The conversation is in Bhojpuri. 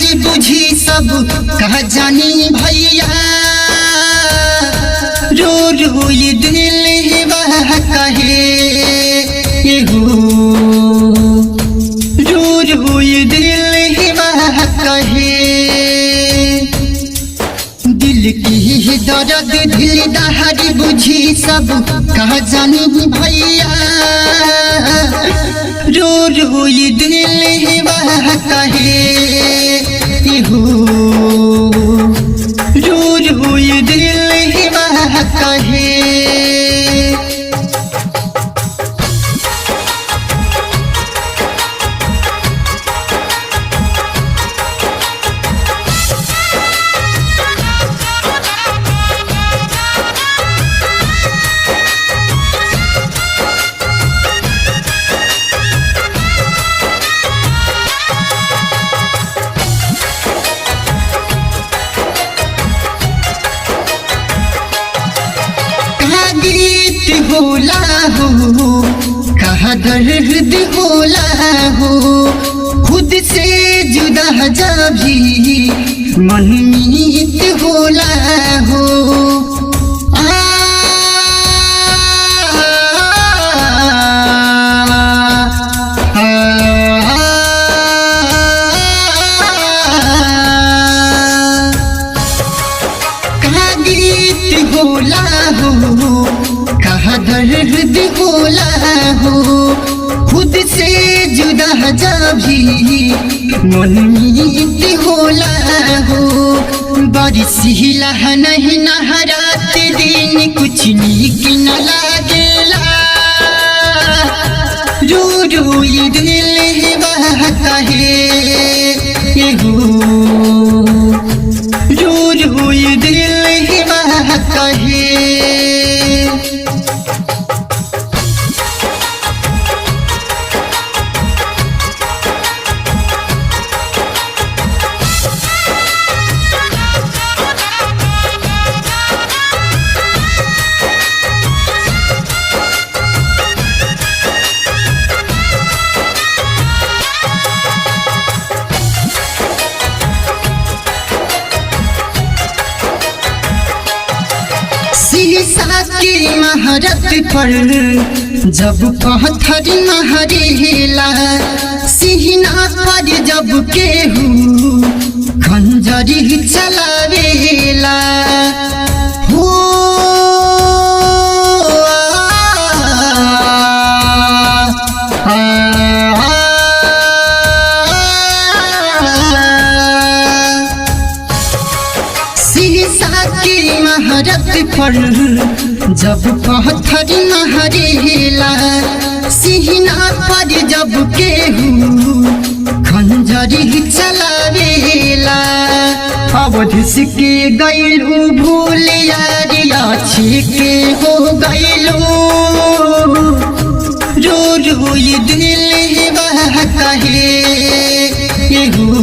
दहाड़ी बुझी सब कह जानी भैया रो रो ये दिल वह कहे हो रो रो ये दिल वह कहे दिल की दर्द दिल दहाड़ी बुझी सब कह जानी भैया रो रो ये दिल वह कहे हो रो रो ये दिल वह कहे होला हो कहा दर्द होला हो खुद से जुदा जा भी मनमीत होला हो कहा गीत होला हो कहा दर्द होला हो खुद से जुदा जा भी मनमीत होला हो बारिश हिला नहीं नहरात दिन कुछ नीक न लागेला रो रो ये दिल वह कहे हो रो रो ये दिल वह कहे शीशा की महारत पर जब पत्थर महरेला सीना पर जब केहू खंजरी चलावेला हो शीशा की महारत पर जब पत्थर महरेला सीना पर जब केहू खंजरी चलावेला अवध के गैलू भूल यारिया के हो गैलू रो रो ये दिल वह कहे हो